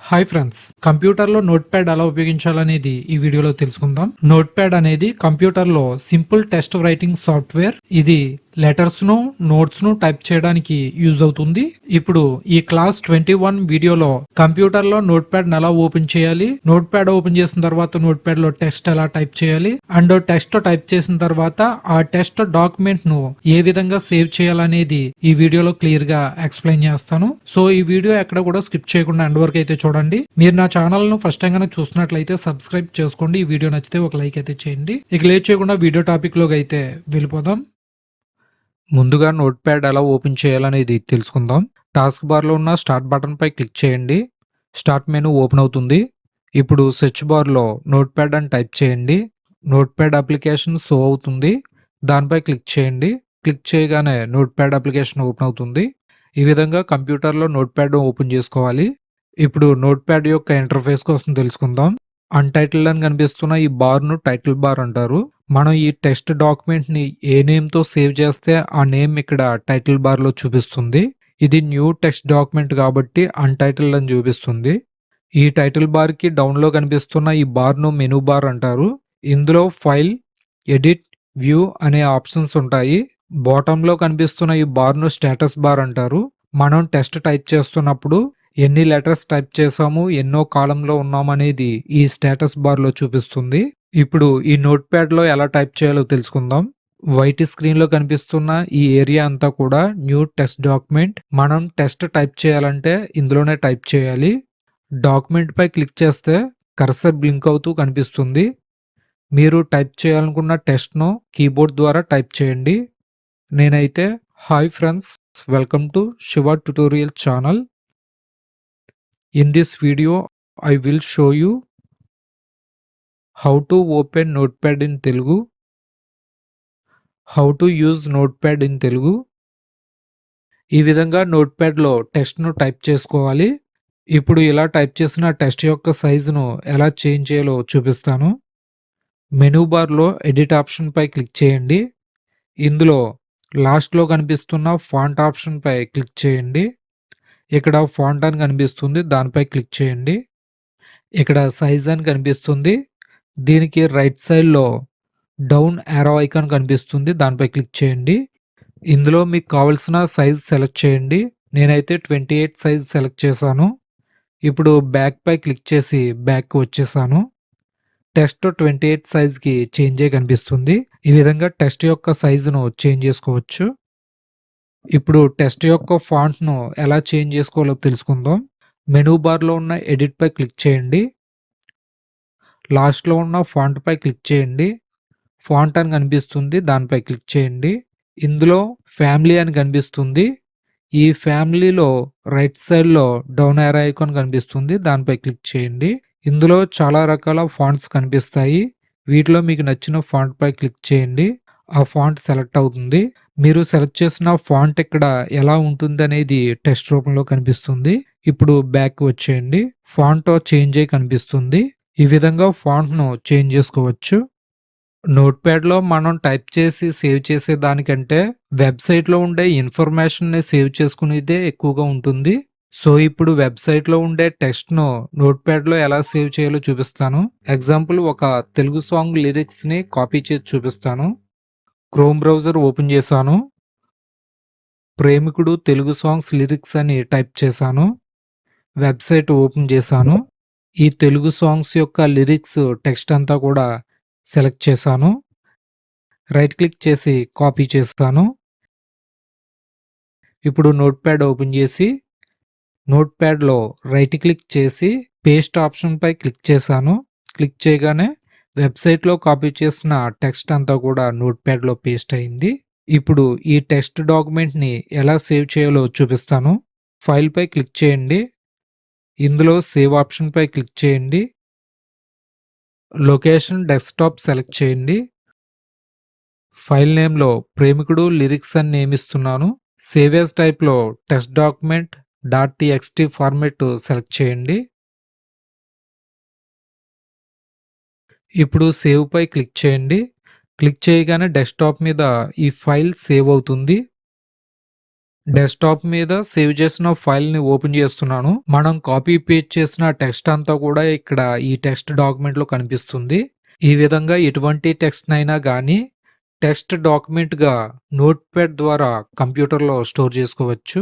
Hi friends, కంప్యూటర్లో note pad ఎలా ఉపయోగించాలనేది ఈ వీడియోలో తెలుసుకుందాం. నోట్ ప్యాడ్ అనేది కంప్యూటర్లో సింపుల్ టెక్స్ట్ రైటింగ్ సాఫ్ట్వేర్. ఇది లెటర్స్ ను నోట్స్ ను టైప్ చేయడానికి యూజ్ అవుతుంది. ఇప్పుడు ఈ క్లాస్ 21 వీడియోలో కంప్యూటర్ లో నోట్ ప్యాడ్ ఎలా ఓపెన్ చేయాలి, నోట్ ప్యాడ్ ఓపెన్ చేసిన తర్వాత నోట్ ప్యాడ్ లో టెక్స్ట్ ఎలా టైప్ చేయాలి అండ్ టెక్స్ట్ టైప్ చేసిన తర్వాత ఆ టెక్స్ట్ డాక్యుమెంట్ ను ఏ విధంగా సేవ్ చేయాలనేది ఈ వీడియోలో క్లియర్ గా ఎక్స్ప్లెయిన్ చేస్తాను. సో ఈ వీడియో ఎక్కడ కూడా స్కిప్ చేయకుండా ఎండ్ వరకు అయితే చూడండి. మీరు నా ఛానల్ ను ఫస్ట్ టైం కనుక చూస్తున్నట్లయితే సబ్స్క్రైబ్ చేసుకోండి. ఈ వీడియో నచ్చితే ఒక లైక్ అయితే చేయండి. ఇక లేట్ చేయకుండా వీడియో టాపిక్ లోకి అయితే వెళ్ళిపోదాం. ముందుగా నోట్ ప్యాడ్ ఎలా ఓపెన్ చేయాలనేది తెలుసుకుందాం. టాస్క్ బార్లో ఉన్న స్టార్ట్ బటన్ పై క్లిక్ చేయండి. స్టార్ట్ మెనూ ఓపెన్ అవుతుంది. ఇప్పుడు సెర్చ్ బార్లో నోట్ ప్యాడ్ అని టైప్ చేయండి. నోట్ ప్యాడ్ అప్లికేషన్ షో అవుతుంది. దానిపై క్లిక్ చేయండి. క్లిక్ చేయగానే నోట్ ప్యాడ్ అప్లికేషన్ ఓపెన్ అవుతుంది. ఈ విధంగా కంప్యూటర్లో నోట్ ప్యాడ్ ఓపెన్ చేసుకోవాలి. ఇప్పుడు నోట్ ప్యాడ్ యొక్క ఇంటర్ఫేస్ కోసం తెలుసుకుందాం. అన్టైటిల్డ్ అని కనిపిస్తున్న ఈ బార్ ను టైటిల్ బార్ అంటారు. మనం ఈ టెక్స్ట్ డాక్యుమెంట్ ని ఏ నేమ్ తో సేవ్ చేస్తే ఆ నేమ్ ఇక్కడ టైటిల్ బార్ లో చూపిస్తుంది. ఇది న్యూ టెక్స్ట్ డాక్యుమెంట్ కాబట్టి అన్టైటిల్డ్ అని చూపిస్తుంది. ఈ టైటిల్ బార్ కి డౌన్ లో కనిపిస్తున్న ఈ బార్ ను మెనూ బార్ అంటారు. ఇందులో ఫైల్, ఎడిట్, వ్యూ అనే ఆప్షన్స్ ఉంటాయి. బాటమ్ లో కనిపిస్తున్న ఈ బార్ ను స్టేటస్ బార్ అంటారు. మనం టెక్స్ట్ టైప్ చేస్తున్నప్పుడు ఎన్ని లెటర్స్ టైప్ చేసాము, ఎన్నో కాలంలో ఉన్నాం అనేది ఈ స్టేటస్ బార్ లో చూపిస్తుంది. ఇప్పుడు ఈ నోట్ ప్యాడ్ లో ఎలా టైప్ చేయాలో తెలుసుకుందాం. వైట్ స్క్రీన్ లో కనిపిస్తున్న ఈ ఏరియా అంతా కూడా న్యూ టెక్స్ట్ డాక్యుమెంట్. మనం టెక్స్ట్ టైప్ చేయాలంటే ఇందులోనే టైప్ చేయాలి. డాక్యుమెంట్ పై క్లిక్ చేస్తే కర్సర్ బ్లింక్ అవుతూ కనిపిస్తుంది. మీరు టైప్ చేయాలనుకున్న టెక్స్ట్ ను కీబోర్డ్ ద్వారా టైప్ చేయండి. నేనైతే hi friends, welcome to Shiva tutorial channel. In this video, I will show you how to open Notepad in Telugu, how to use Notepad in Telugu. ఈ విధంగా నోట్ ప్యాడ్ లో text ను type చేసుకోవాలి. ఇప్పుడు ఇలా టైప్ చేసిన టెక్స్ట్ యొక్క సైజును ఎలా చేంజ్ చేయాలో చూపిస్తాను. మెనూ బార్ లో ఎడిట్ ఆప్షన్ పై క్లిక్ చేయండి. ఇందులో లాస్ట్ లో కనిపిస్తున్న ఫాంట్ ఆప్షన్ పై క్లిక్ చేయండి. ఇక్కడ ఫాంట్ అని కనిపిస్తుంది, దానిపై క్లిక్ చేయండి. ఇక్కడ సైజ్ అని కనిపిస్తుంది. దీనికి రైట్ సైడ్ లో డౌన్ యారో ఐకాన్ కనిపిస్తుంది, దానిపై క్లిక్ చేయండి. ఇందులో మీకు కావలసిన సైజ్ సెలెక్ట్ చేయండి. నేనైతే 28 సైజ్ సెలెక్ట్ చేశాను. ఇప్పుడు బ్యాక్ పై క్లిక్ చేసి బ్యాక్ వచ్చేసాను. టెక్స్ట్ 28 సైజ్ కి చేంజ్ అయ్యి కనిపిస్తుంది. ఈ విధంగా టెక్స్ట్ యొక్క సైజును చేంజ్ చేసుకోవచ్చు. ఇప్పుడు టెక్స్ట్ యొక్క ఫాంట్ ను ఎలా చేంజ్ చేసుకోవాలో తెలుసుకుందాం. మెనూ బార్ లో ఉన్న ఎడిట్ పై క్లిక్ చేయండి. లాస్ట్ లో ఉన్న ఫాంట్ పై క్లిక్ చేయండి. ఫాంట్ అని కనిపిస్తుంది, దానిపై క్లిక్ చేయండి. ఇందులో ఫ్యామిలీ అని కనిపిస్తుంది. ఈ ఫ్యామిలీలో రైట్ సైడ్ లో డౌన్ యారో ఐకాన్ కనిపిస్తుంది, దానిపై క్లిక్ చేయండి. ఇందులో చాలా రకాల ఫాంట్స్ కనిపిస్తాయి. వీటిలో మీకు నచ్చిన ఫాంట్ పై క్లిక్ చేయండి. ఆ ఫాంట్ సెలెక్ట్ అవుతుంది. మీరు సెలెక్ట్ చేసిన ఫాంట్ ఇక్కడ ఎలా ఉంటుంది అనేది టెక్స్ట్ రూపంలో కనిపిస్తుంది. ఇప్పుడు బ్యాక్ వచ్చేయండి. ఫాంట్ చేంజ్ అయి కనిపిస్తుంది. ఈ విధంగా ఫాంట్ ను చేంజ్ చేసుకోవచ్చు. నోట్ ప్యాడ్ లో మనం టైప్ చేసి సేవ్ చేసే దానికంటే వెబ్సైట్ లో ఉండే ఇన్ఫర్మేషన్ ని సేవ్ చేసుకునేదే ఎక్కువగా ఉంటుంది. సో ఇప్పుడు వెబ్సైట్ లో ఉండే టెక్స్ట్ ను నోట్ ప్యాడ్ లో ఎలా సేవ్ చేయాలో చూపిస్తాను. ఎగ్జాంపుల్, ఒక తెలుగు సాంగ్ లిరిక్స్ ని కాపీ చేసి చూపిస్తాను. క్రోమ్ బ్రౌజర్ ఓపెన్ చేశాను. ప్రేమికుడు తెలుగు సాంగ్స్ లిరిక్స్ అని టైప్ చేశాను. వెబ్సైట్ ఓపెన్ చేశాను. ఈ తెలుగు సాంగ్స్ యొక్క లిరిక్స్ టెక్స్ట్ అంతా కూడా సెలెక్ట్ చేశాను. రైట్ క్లిక్ చేసి కాపీ చేస్తాను. ఇప్పుడు నోట్ ప్యాడ్ ఓపెన్ చేసి నోట్ ప్యాడ్ లో రైట్ క్లిక్ చేసి పేస్ట్ ఆప్షన్ పై క్లిక్ చేశాను. క్లిక్ చేయగానే వెబ్సైట్ లో కాపీ చేసిన టెక్స్ట్ అంతా కూడా నోట్ ప్యాడ్ లో పేస్ట్ అయింది. ఇప్పుడు ఈ టెక్స్ట్ డాక్యుమెంట్ ని ఎలా సేవ్ చేయాలో చూపిస్తాను. ఫైల్ పై క్లిక్ చేయండి. ఇందులో సేవ్ ఆప్షన్ పై క్లిక్ చేయండి. లొకేషన్ డెస్క్టాప్ సెలెక్ట్ చేయండి. ఫైల్ నేమ్ లో ప్రేమికుడు లిరిక్స్ అని నియమిస్తున్నాను. సేవ్ యాజ్ టైప్ లో text document .txt format select చేయండి. ఇప్పుడు సేవ్ పై క్లిక్ చేయండి. క్లిక్ చేయగానే డెస్క్టాప్ మీద ఈ ఫైల్ సేవ్ అవుతుంది. డెస్క్టాప్ మీద సేవ్ చేసిన ఫైల్ ని ఓపెన్ చేస్తున్నాను. మనం కాపీ పేస్ట్ చేసిన టెక్స్ట్ అంతా కూడా ఇక్కడ ఈ టెక్స్ట్ డాక్యుమెంట్ లో కనిపిస్తుంది. ఈ విధంగా ఎటువంటి టెక్స్ట్ అయినా గానీ టెక్స్ట్ డాక్యుమెంట్ గా నోట్ ప్యాడ్ ద్వారా కంప్యూటర్ లో స్టోర్ చేసుకోవచ్చు.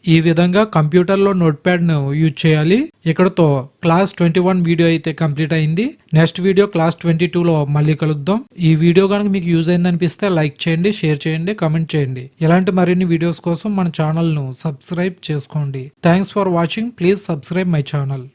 ఈ విధంగా కంప్యూటర్ లో నోట్ ప్యాడ్ ను యూజ్ చేయాలి. ఇక్కడతో క్లాస్ 21 వీడియో అయితే కంప్లీట్ అయింది. నెక్స్ట్ వీడియో క్లాస్ 22లో మళ్ళీ కలుద్దాం. ఈ వీడియో కనుక మీకు యూజ్ అయిందనిపిస్తే లైక్ చేయండి, షేర్ చేయండి, కమెంట్ చేయండి. ఇలాంటి మరిన్ని వీడియోస్ కోసం మన ఛానల్ ను సబ్స్క్రైబ్ చేసుకోండి. Thanks for watching. Please subscribe my channel.